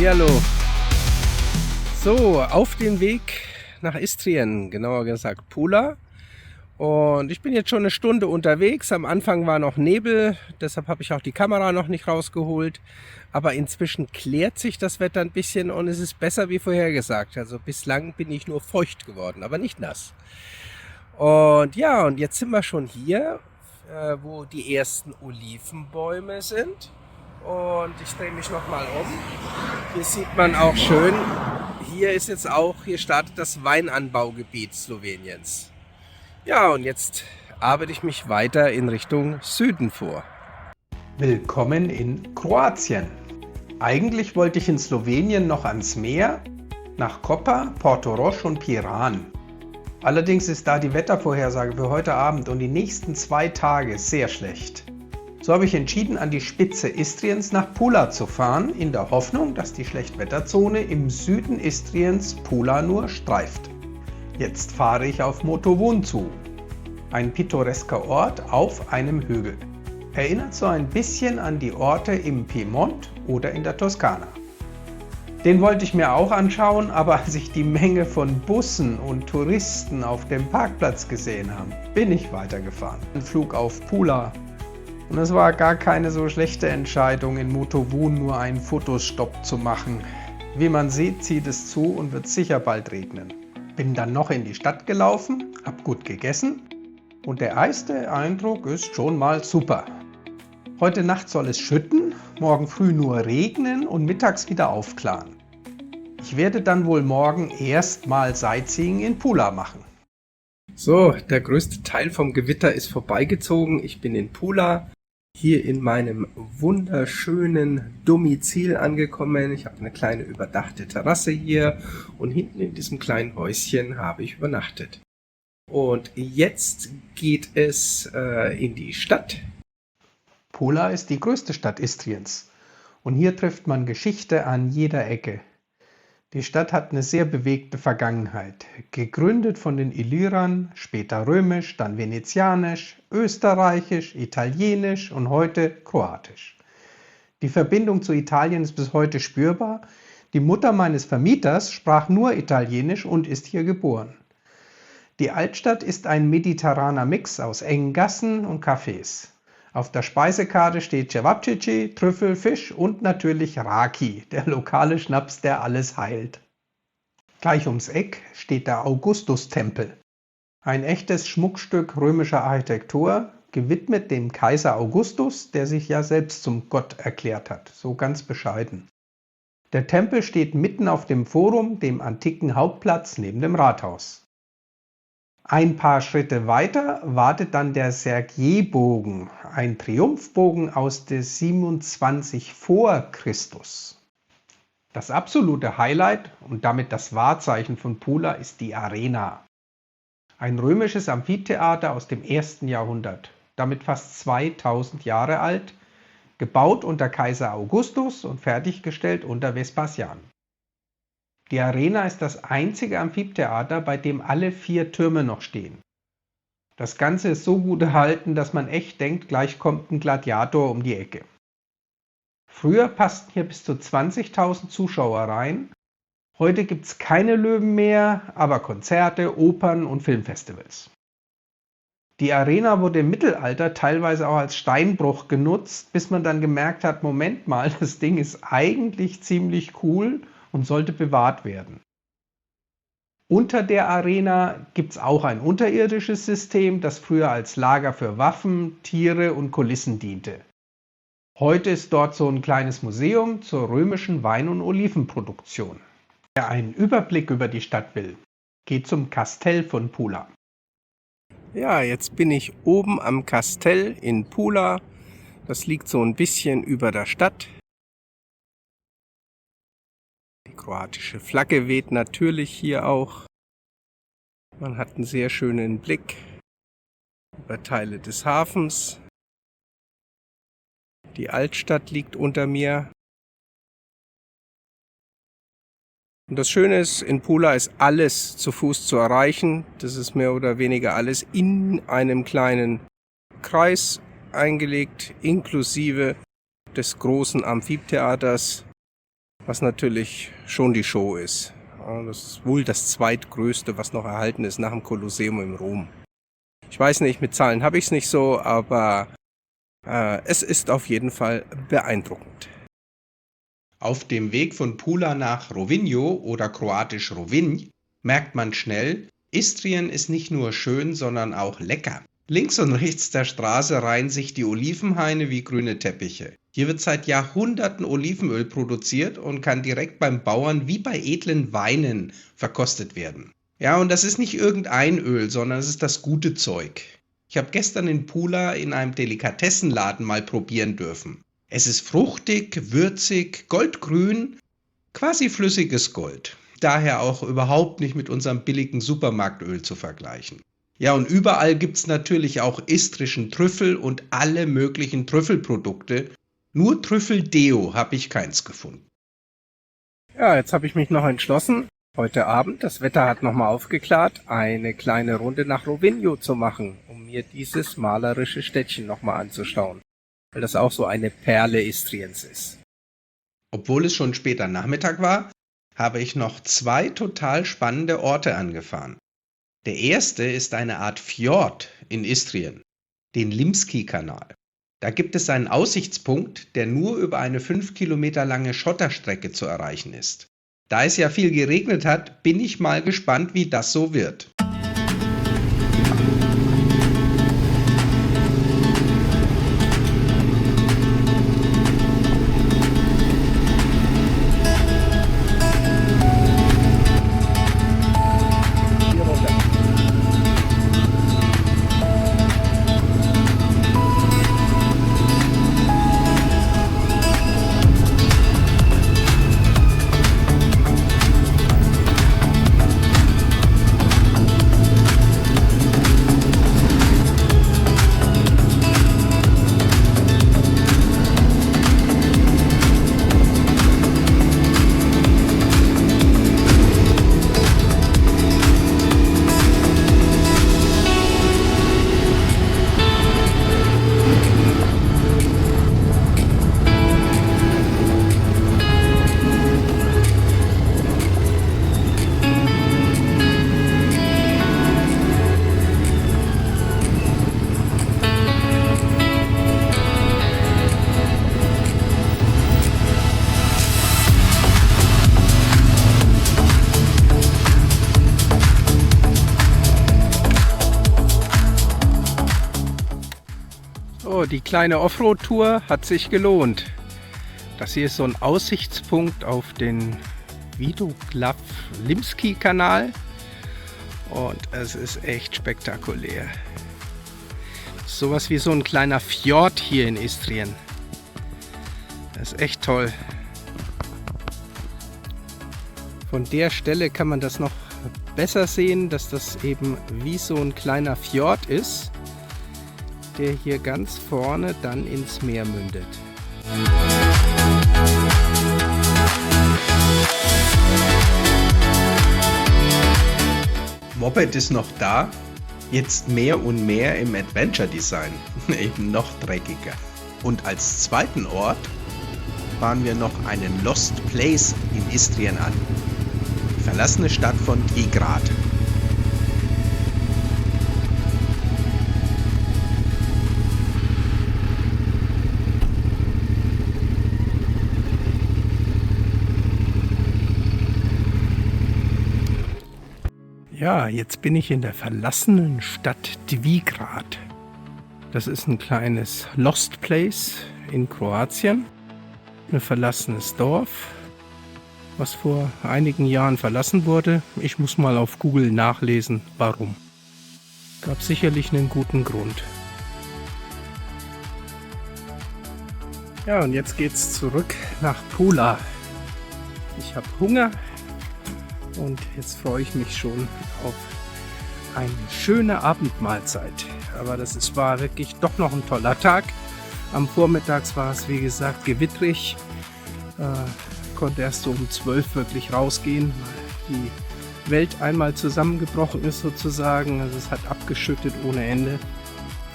Hallihallo. So, auf den Weg nach Istrien, genauer gesagt Pula. Und ich bin jetzt schon eine Stunde unterwegs. Am Anfang war noch Nebel, deshalb habe ich auch die Kamera noch nicht rausgeholt. Aber inzwischen klärt sich das Wetter ein bisschen und es ist besser wie vorhergesagt. Also bislang bin ich nur feucht geworden, aber nicht nass. Und ja, und jetzt sind wir schon hier, wo die ersten Olivenbäume sind. Und ich drehe mich nochmal um. Hier sieht man auch schön, hier startet das Weinanbaugebiet Sloweniens. Ja, und jetzt arbeite ich mich weiter in Richtung Süden vor. Willkommen in Kroatien. Eigentlich wollte ich in Slowenien noch ans Meer, nach Koper, Portorož und Piran. Allerdings ist da die Wettervorhersage für heute Abend und die nächsten 2 Tage sehr schlecht. So habe ich entschieden, an die Spitze Istriens nach Pula zu fahren, in der Hoffnung, dass die Schlechtwetterzone im Süden Istriens Pula nur streift. Jetzt fahre ich auf Motovun zu, ein pittoresker Ort auf einem Hügel. Erinnert so ein bisschen an die Orte im Piemont oder in der Toskana. Den wollte ich mir auch anschauen, aber als ich die Menge von Bussen und Touristen auf dem Parkplatz gesehen habe, bin ich weitergefahren. Ein Flug auf Pula. Und es war gar keine so schlechte Entscheidung, in Motovun nur einen Fotostopp zu machen. Wie man sieht, zieht es zu und wird sicher bald regnen. Bin dann noch in die Stadt gelaufen, hab gut gegessen und der erste Eindruck ist schon mal super. Heute Nacht soll es schütten, morgen früh nur regnen und mittags wieder aufklaren. Ich werde dann wohl morgen erstmal Sightseeing in Pula machen. So, der größte Teil vom Gewitter ist vorbeigezogen. Ich bin in Pula, hier in meinem wunderschönen Domizil angekommen. Ich habe eine kleine überdachte Terrasse hier und hinten in diesem kleinen Häuschen habe ich übernachtet. Und jetzt geht es in die Stadt. Pula ist die größte Stadt Istriens und hier trifft man Geschichte an jeder Ecke. Die Stadt hat eine sehr bewegte Vergangenheit, gegründet von den Illyrern, später römisch, dann venezianisch, österreichisch, italienisch und heute kroatisch. Die Verbindung zu Italien ist bis heute spürbar. Die Mutter meines Vermieters sprach nur Italienisch und ist hier geboren. Die Altstadt ist ein mediterraner Mix aus engen Gassen und Cafés. Auf der Speisekarte steht Cevapcici, Trüffel, Fisch und natürlich Raki, der lokale Schnaps, der alles heilt. Gleich ums Eck steht der Augustustempel. Ein echtes Schmuckstück römischer Architektur, gewidmet dem Kaiser Augustus, der sich ja selbst zum Gott erklärt hat, so ganz bescheiden. Der Tempel steht mitten auf dem Forum, dem antiken Hauptplatz neben dem Rathaus. Ein paar Schritte weiter wartet dann der Sergiebogen, ein Triumphbogen aus der 27 vor Christus. Das absolute Highlight und damit das Wahrzeichen von Pula ist die Arena. Ein römisches Amphitheater aus dem 1. Jahrhundert, damit fast 2000 Jahre alt, gebaut unter Kaiser Augustus und fertiggestellt unter Vespasian. Die Arena ist das einzige Amphitheater, bei dem alle 4 Türme noch stehen. Das Ganze ist so gut erhalten, dass man echt denkt, gleich kommt ein Gladiator um die Ecke. Früher passten hier bis zu 20.000 Zuschauer rein. Heute gibt es keine Löwen mehr, aber Konzerte, Opern und Filmfestivals. Die Arena wurde im Mittelalter teilweise auch als Steinbruch genutzt, bis man dann gemerkt hat, Moment mal, das Ding ist eigentlich ziemlich cool und sollte bewahrt werden. Unter der Arena gibt es auch ein unterirdisches System, das früher als Lager für Waffen, Tiere und Kulissen diente. Heute ist dort so ein kleines Museum zur römischen Wein- und Olivenproduktion. Wer einen Überblick über die Stadt will, geht zum Kastell von Pula. Ja, jetzt bin ich oben am Kastell in Pula. Das liegt so ein bisschen über der Stadt. Die kroatische Flagge weht natürlich hier auch. Man hat einen sehr schönen Blick über Teile des Hafens. Die Altstadt liegt unter mir. Und das Schöne ist, in Pula ist alles zu Fuß zu erreichen. Das ist mehr oder weniger alles in einem kleinen Kreis eingelegt, inklusive des großen Amphitheaters. was natürlich schon die Show ist. Ja, das ist wohl das zweitgrößte, was noch erhalten ist nach dem Kolosseum in Rom. Ich weiß nicht, mit Zahlen habe ich es nicht so, aber es ist auf jeden Fall beeindruckend. Auf dem Weg von Pula nach Rovinj oder kroatisch Rovinj merkt man schnell, Istrien ist nicht nur schön, sondern auch lecker. Links und rechts der Straße reihen sich die Olivenhaine wie grüne Teppiche. Hier wird seit Jahrhunderten Olivenöl produziert und kann direkt beim Bauern wie bei edlen Weinen verkostet werden. Ja, und das ist nicht irgendein Öl, sondern es ist das gute Zeug. Ich habe gestern in Pula in einem Delikatessenladen mal probieren dürfen. Es ist fruchtig, würzig, goldgrün, quasi flüssiges Gold. Daher auch überhaupt nicht mit unserem billigen Supermarktöl zu vergleichen. Ja, und überall gibt es natürlich auch istrischen Trüffel und alle möglichen Trüffelprodukte. Nur Trüffeldeo habe ich keins gefunden. Ja, jetzt habe ich mich noch entschlossen, heute Abend, das Wetter hat nochmal aufgeklärt, eine kleine Runde nach Rovinj zu machen, um mir dieses malerische Städtchen nochmal anzuschauen, weil das auch so eine Perle Istriens ist. Obwohl es schon später Nachmittag war, habe ich noch 2 total spannende Orte angefahren. Der erste ist eine Art Fjord in Istrien, den Limski-Kanal. Da gibt es einen Aussichtspunkt, der nur über eine 5 Kilometer lange Schotterstrecke zu erreichen ist. Da es ja viel geregnet hat, bin ich mal gespannt, wie das so wird. So, die kleine Offroad-Tour hat sich gelohnt. Das hier ist so ein Aussichtspunkt auf den Vidoglav-Limski-Kanal und es ist echt spektakulär. Sowas wie so ein kleiner Fjord hier in Istrien. Das ist echt toll. Von der Stelle kann man das noch besser sehen, dass das eben wie so ein kleiner Fjord ist, der hier ganz vorne dann ins Meer mündet. Moped ist noch da, jetzt mehr und mehr im Adventure Design, eben noch dreckiger. Und als zweiten Ort fahren wir noch einen Lost Place in Istrien an, die verlassene Stadt von Trigrad. Ja, jetzt bin ich in der verlassenen Stadt Trigrad. Das ist ein kleines Lost Place in Kroatien. Ein verlassenes Dorf, was vor einigen Jahren verlassen wurde. Ich muss mal auf Google nachlesen, warum. Gab sicherlich einen guten Grund. Ja, und jetzt geht's zurück nach Pula. Ich habe Hunger. Und jetzt freue ich mich schon auf eine schöne Abendmahlzeit. Aber war wirklich doch noch ein toller Tag. Am Vormittag war es, wie gesagt, gewittrig. Konnte erst so um 12 wirklich rausgehen, weil die Welt einmal zusammengebrochen ist sozusagen. Also es hat abgeschüttet ohne Ende.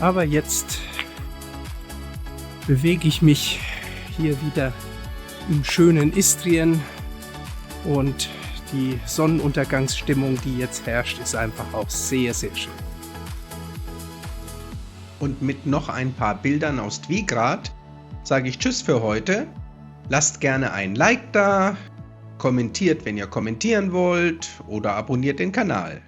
Aber jetzt bewege ich mich hier wieder im schönen Istrien. Und die Sonnenuntergangsstimmung, die jetzt herrscht, ist einfach auch sehr, sehr schön. Und mit noch ein paar Bildern aus Dvigrad sage ich Tschüss für heute. Lasst gerne ein Like da, kommentiert, wenn ihr kommentieren wollt, oder abonniert den Kanal.